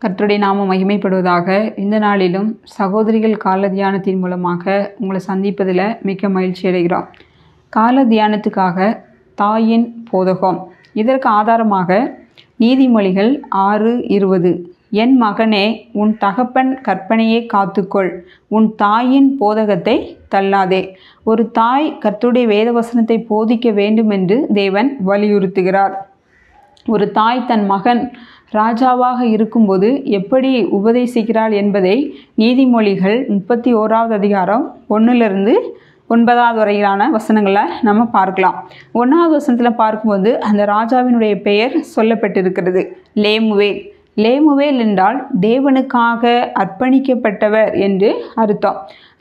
கர்த்தருடைய நாமம் மகிமைப்படுவதாக. இந்த நாளிலும் சகோதரிகள் கால தியானத்தின் மூலமாக உங்களை சந்திப்பதில் மிக்க மகிழ்ச்சி அடைகிறோம். கால தியானத்துக்காக தாயின் போதகம். இதற்கு ஆதாரமாக நீதிமொழிகள் 6:20. என் மகனே, உன் தகப்பன் கற்பனையை காத்துக்கொள், உன் தாயின் போதகத்தை தள்ளாதே. ஒரு தாய் கர்த்தருடைய வேதவசனத்தை போதிக்க வேண்டும் என்று தேவன் வலியுறுத்துகிறார். ஒரு தாய் தன் மகன் ராஜாவாக இருக்கும்போது எப்படி உபதேசிக்கிறாள் என்பதை நீதிமொழிகள் 31வது அதிகாரம் 1-9 வரையிலான வசனங்களை நம்ம பார்க்கலாம். 1வது வசனத்தில் பார்க்கும்போது அந்த ராஜாவினுடைய பெயர் சொல்லப்பட்டிருக்கிறது, லேமுவேல். லேமுவேல் என்றால் தேவனுக்காக அர்ப்பணிக்கப்பட்டவர் என்று அர்த்தம்.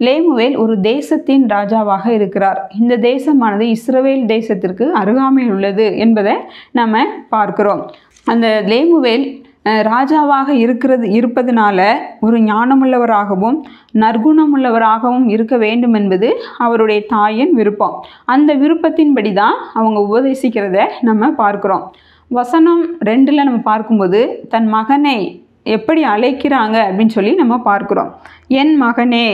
லேமுவேல் ஒரு தேசத்தின் ராஜாவாக இருக்கிறார். இந்த தேசமானது இஸ்ரவேல் தேசத்திற்கு அருகாமையில் உள்ளது என்பதை நம்ம பார்க்கிறோம். அந்த லேமுவேல் ராஜாவாக இருப்பதனால ஒரு ஞானமுள்ளவராகவும் நற்குணமுள்ளவராகவும் இருக்க வேண்டும் என்பது அவருடைய தாயின் விருப்பம். அந்த விருப்பத்தின்படி தான் அவங்க உபதேசிக்கிறத நம்ம பார்க்குறோம். வசனம் 2 நம்ம பார்க்கும்போது தன் மகனை எப்படி அழைக்கிறாங்க அப்படின்னு சொல்லி நம்ம பார்க்குறோம். என் மகனே,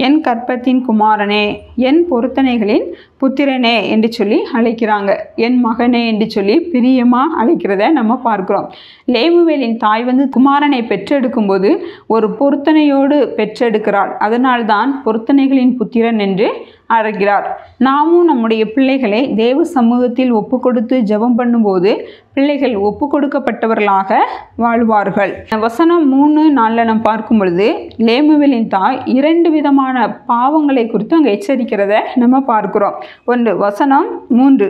என் கற்பத்தின் குமாரனே, என் பொருத்தனைகளின் புத்திரனே என்று சொல்லி அழைக்கிறாங்க. என் மகனே என்று சொல்லி பிரியமாக அழைக்கிறத நம்ம பார்க்குறோம். லேமுவேலின் தாய் குமாரனை பெற்றெடுக்கும்போது ஒரு பொருத்தனையோடு பெற்றெடுக்கிறாள். அதனால்தான் பொருத்தனைகளின் புத்திரன் என்று அழைக்கிறார். நாமும் நம்முடைய பிள்ளைகளை தேவ சமூகத்தில் ஒப்பு கொடுத்து ஜெபம் பண்ணும்போது பிள்ளைகள் ஒப்பு கொடுக்கப்பட்டவர்களாக வாழ்வார்கள். வசனம் 3-4 நம்ம பார்க்கும் பொழுது லேமுவேலின் தாய் 2 விதமான பாவங்களை குறித்து அங்கே எச்சரிக்கிறத நம்ம பார்க்கிறோம். 1 வசனம் 3,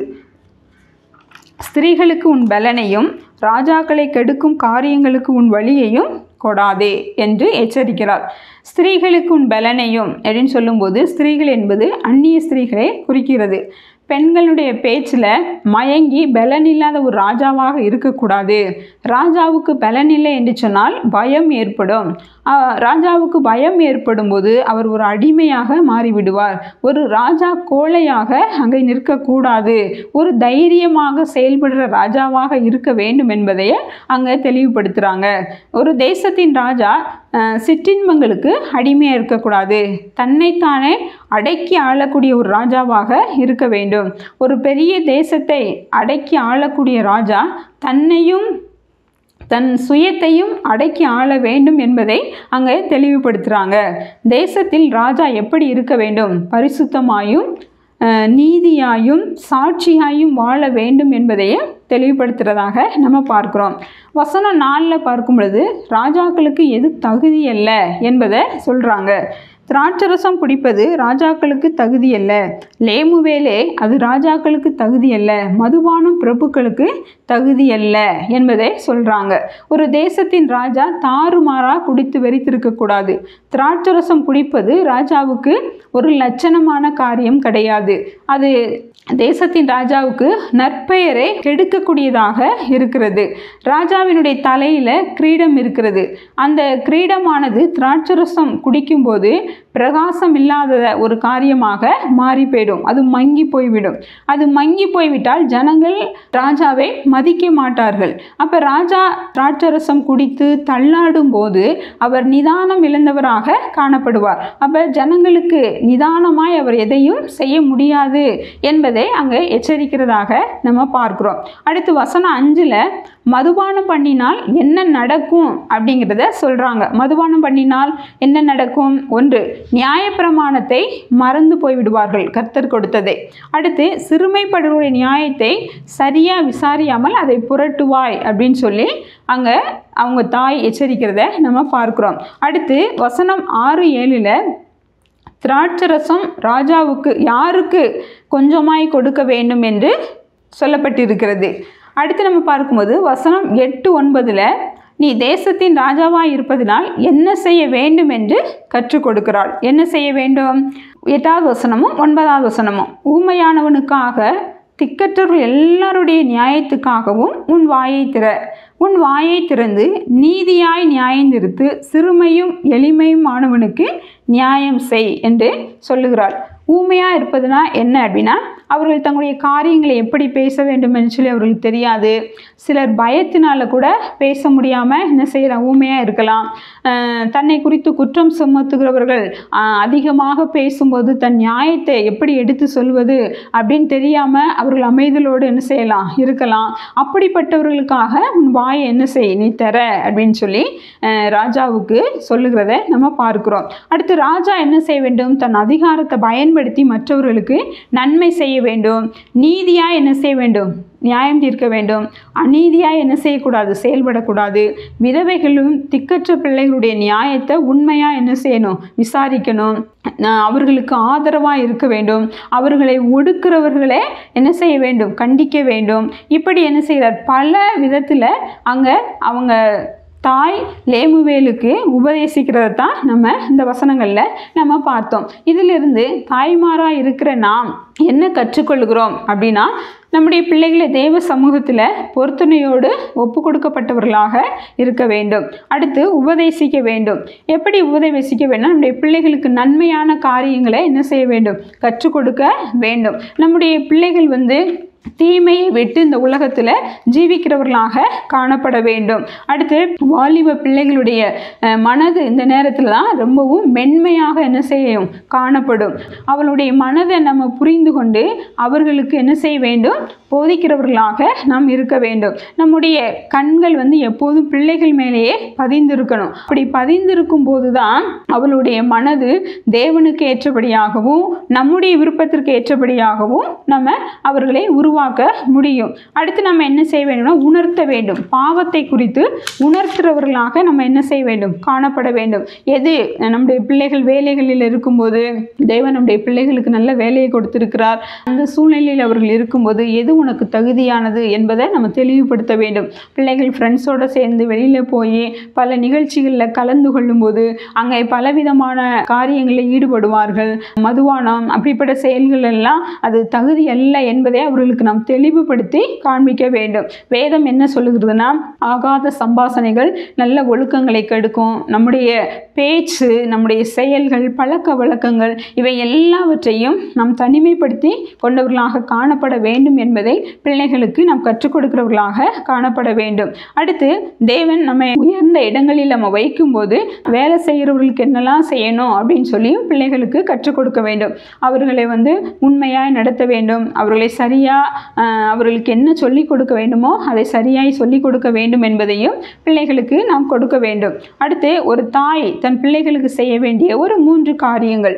ஸ்திரீகளுக்கு உன் பலனையும் ராஜாக்களை கெடுக்கும் காரியங்களுக்கு உன் வழியையும் கொடாதே என்று எச்சரிக்கிறார். ஸ்திரீகளுக்கு உன் பலனையும் அப்படின்னு சொல்லும்போது ஸ்திரீகள் என்பது அந்நிய ஸ்திரீகளை குறிக்கிறது. பெண்களுடைய பேச்சில் மயங்கி பலன் இல்லாத ஒரு ராஜாவாக இருக்கக்கூடாது. ராஜாவுக்கு பலன் இல்லை என்று சொன்னால் பயம் ஏற்படும். ராஜாவுக்கு பயம் ஏற்படும் போது அவர் ஒரு அடிமையாக மாறிவிடுவார். ஒரு ராஜா கோழையாக அங்கே நிற்கக்கூடாது. ஒரு தைரியமாக செயல்படுற ராஜாவாக இருக்க வேண்டும் என்பதையே அங்கே தெளிவுபடுத்துகிறாங்க. ஒரு தேசத்தின் ராஜா சிற்றின்பங்களுக்கு அடிமையாக இருக்கக்கூடாது. தன்னைத்தானே அடக்கி ஆளக்கூடிய ஒரு ராஜாவாக இருக்க வேண்டும். ஒரு பெரிய தேசத்தை அடக்கி ஆளக்கூடிய ராஜா தன்னையும் தன் சுயத்தையும் அடக்கி ஆள வேண்டும் என்பதை அங்கே தெளிவுபடுத்துகிறாங்க. தேசத்தில் ராஜா எப்படி இருக்க வேண்டும்? பரிசுத்தமாயும் நீதியாயும் சாட்சியாயும் வாழ வேண்டும் என்பதையே தெளிவுபடுத்துகிறதாக நம்ம பார்க்குறோம். வசனம் 4 பார்க்கும் பொழுது ராஜாக்களுக்கு எது தகுதி அல்ல என்பதை சொல்கிறாங்க. திராட்சரசம் குடிப்பது ராஜாக்களுக்கு தகுதி அல்ல. லேமுவேலே அது ராஜாக்களுக்கு தகுதி அல்ல. மதுபானம் பிரபுக்களுக்கு தகுதி அல்ல என்பதை சொல்கிறாங்க. ஒரு தேசத்தின் ராஜா தாறுமாறாக குடித்து வெறித்திருக்கக்கூடாது. திராட்சரசம் குடிப்பது ராஜாவுக்கு ஒரு லட்சணமான காரியம் கிடையாது. அது தேசத்தின் ராஜாவுக்கு நற்பெயரை கெடுக்கக்கூடியதாக இருக்கிறது. ராஜாவினுடைய தலையில் கிரீடம் இருக்கிறது. அந்த கிரீடமானது திராட்சரசம் குடிக்கும்போது பிரகாசம் இல்லாத ஒரு காரியமாக மாறி போயிடும். அது மங்கி போய்விடும். அது மங்கி போய்விட்டால் ஜனங்கள் ராஜாவை மதிக்க மாட்டார்கள். அப்போ ராஜா திராட்சரசம் குடித்து தள்ளாடும் போது அவர் நிதானம் இழந்தவராக காணப்படுவார். அப்போ ஜனங்களுக்கு நிதானமாய் அவர் எதையும் செய்ய முடியாது என்பதை அங்கே எச்சரிக்கிறதாக நம்ம பார்க்கிறோம். அடுத்து வசனம் 5 மதுபானம் பண்ணினால் என்ன நடக்கும் அப்படிங்கிறத சொல்றாங்க. மதுபானம் பண்ணினால் என்ன நடக்கும்? 1 நியாயப்பிரமாணத்தை மறந்து போய்விடுவார்கள், கர்த்தர் கொடுத்ததை. அடுத்து சிறுமைப்படுகிற நியாயத்தை சரியா விசாரியாமல் அதை புரட்டுவாய் அப்படின்னு சொல்லி அங்கே அவங்க தாய் எச்சரிக்கிறத நம்ம பார்க்கிறோம். அடுத்து வசனம் 6-7 திராட்சரசம் ராஜாவுக்கு யாருக்கு கொஞ்சமாய் கொடுக்க வேண்டும் என்று சொல்லப்பட்டிருக்கிறது. அடுத்து நம்ம பார்க்கும்போது வசனம் 8-9 நீ தேசத்தின் ராஜாவாய் இருப்பதனால் என்ன செய்ய வேண்டும் என்று கற்றுக் கொடுக்கிறாள். என்ன செய்ய வேண்டும்? 8வது வசனமும் 9வது வசனமும் ஊமையானவனுக்காக திக்கற்றவர்கள் எல்லாருடைய நியாயத்துக்காகவும் உன் வாயை திற. உன் வாயை திறந்து நீதியாய் நியாயந்திருத்து சிறுமையும் எளிமையுமானவனுக்கு நியாயம் செய் என்று சொல்லுகிறாள். ஊமையாக இருப்பதுனா என்ன அப்படின்னா, அவர்கள் தங்களுடைய காரியங்களை எப்படி பேச வேண்டும் என்று சொல்லி அவர்களுக்கு தெரியாது. சிலர் பயத்தினால கூட பேச முடியாமல் என்ன செய்யலாம், ஊமையாக இருக்கலாம். தன்னை குறித்து குற்றம் சுமத்துகிறவர்கள் அதிகமாக பேசும்போது தன் நியாயத்தை எப்படி எடுத்து சொல்வது அப்படின்னு தெரியாமல் அவர்கள் அமைதலோடு என்ன செய்யலாம், இருக்கலாம். அப்படிப்பட்டவர்களுக்காக உன் வாயை என்ன செய், நீ தர அப்படின்னு சொல்லி ராஜாவுக்கு சொல்லுகிறத நம்ம பார்க்கிறோம். அடுத்து ராஜா என்ன செய்ய வேண்டும், தன் அதிகாரத்தை பயன்படுத்தி மற்றவர்களுக்கு நன்மை செய்ய வேண்டும். நீதியாக என்ன செய்ய வேண்டும், நியாயம் தீர்க்க வேண்டும். அநீதியாக என்ன செய்யக்கூடாது, செயல்படக்கூடாது. விதவைகளும் திக்கற்ற பிள்ளைகளுடைய நியாயத்தை உண்மையாக என்ன செய்யணும், விசாரிக்கணும். அவர்களுக்கு ஆதரவாக இருக்க வேண்டும். அவர்களை ஒடுக்கிறவர்களே என்ன செய்ய வேண்டும், கண்டிக்க வேண்டும். இப்படி என்ன செய்கிறார், பல விதத்தில் அங்கே அவங்க தாய் லேமுவேலுக்கு உபதேசிக்கிறத தான் நம்ம இந்த வசனங்களில் நம்ம பார்த்தோம். இதிலிருந்து தாய்மாராக இருக்கிற நாம் என்ன கற்றுக்கொள்கிறோம் அப்படின்னா, நம்முடைய பிள்ளைகளை தேவ சமூகத்தில் பொருத்தனையோடு ஒப்பு கொடுக்கப்பட்டவர்களாக இருக்க வேண்டும். அடுத்து உபதேசிக்க வேண்டும். எப்படி உபதேசிக்க வேண்டும், நம்முடைய பிள்ளைகளுக்கு நன்மையான காரியங்களை என்ன செய்ய வேண்டும், கற்றுக் கொடுக்க வேண்டும். நம்முடைய பிள்ளைகள் தீமையை விட்டு இந்த உலகத்தில் ஜீவிக்கிறவர்களாக காணப்பட வேண்டும். அடுத்து வாலிப பிள்ளைகளுடைய மனது இந்த நேரத்தில் தான் ரொம்பவும் மென்மையாக என்ன செய்யும், காணப்படும். அவளுடைய மனதை நம்ம புரிந்து கொண்டு அவர்களுக்கு என்ன செய்ய வேண்டும், போதிக்கிறவர்களாக நாம் இருக்க வேண்டும். நம்முடைய கண்கள் எப்போதும் பிள்ளைகள் மேலேயே பதிந்திருக்கணும். அப்படி பதிந்திருக்கும் போது தான் அவளுடைய மனது தேவனுக்கு ஏற்றபடியாகவும் நம்முடைய விருப்பத்திற்கு ஏற்றபடியாகவும் நம்ம அவர்களை உருவாக்க முடியும். அடுத்து நம்ம என்ன செய்ய வேண்டும்னா, உணர்த்த வேண்டும். பாவத்தை குறித்து உணர்த்துறவர்களாக நம்ம என்ன செய்ய வேண்டும், காணப்பட வேண்டும். எது நம்முடைய பிள்ளைகள் வேலைகளில் இருக்கும்போது, தேவன் நம்முடைய பிள்ளைகளுக்கு நல்ல வேலையை கொடுத்திருக்கிறார், அந்த சூழ்நிலையில் அவர்கள் இருக்கும்போது எது உனக்கு தகுதியானது என்பதை நம்ம தெளிவுபடுத்த வேண்டும். பிள்ளைகள் ஃப்ரெண்ட்ஸோடு சேர்ந்து வெளியில் போய் பல நிகழ்ச்சிகளில் கலந்து கொள்ளும்போது அங்கே பலவிதமான காரியங்களில் ஈடுபடுவார்கள். மதுவானம் அப்படிப்பட்ட செயல்கள் எல்லாம் அது தகுதி அல்ல என்பதை அவர்களுக்கு நாம் தெளிவுபடுத்தி காண்பிக்க வேண்டும். வேதம் என்ன சொல்லுகிறதுனா, ஆகாத சம்பாசனைகள் நல்ல ஒழுக்கங்களை கெடுக்கும். நம்முடைய பேச்சு, நம்முடைய செயல்கள், பழக்க வழக்கங்கள் இவை எல்லாவற்றையும் நாம் தனிமைப்படுத்தி கொண்டவர்களாக காணப்பட வேண்டும் என்பதை பிள்ளைகளுக்கு நாம் கற்றுக் கொடுக்கிறவர்களாக காணப்பட வேண்டும். அடுத்து தேவன் நம்ம உயர்ந்த இடங்களில் நம்ம வைக்கும்போது வேலை செய்கிறவர்களுக்கு என்னெல்லாம் செய்யணும் அப்படின்னு சொல்லி பிள்ளைகளுக்கு கற்றுக் கொடுக்க வேண்டும். அவர்களை உண்மையாய் நடத்த வேண்டும். அவர்களை சரியாக அவர்களுக்கு என்ன சொல்லிக் கொடுக்க வேண்டுமோ அதை சரியாய் சொல்லிக் கொடுக்க வேண்டும் என்பதையும் பிள்ளைகளுக்கு நாம் கொடுக்க வேண்டும். அடுத்து ஒரு தாய் தன் பிள்ளைகளுக்கு செய்ய வேண்டிய ஒரு 3 காரியங்கள்,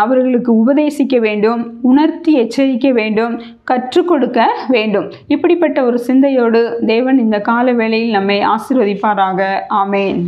அவர்களுக்கு உபதேசிக்க வேண்டும், உணர்த்தி எச்சரிக்க வேண்டும், கற்றுக் கொடுக்க வேண்டும். இப்படிப்பட்ட ஒரு சிந்தையோடு தேவன் இந்த கால வேளையில் நம்மை ஆசீர்வதிப்பாராக. ஆமேன்.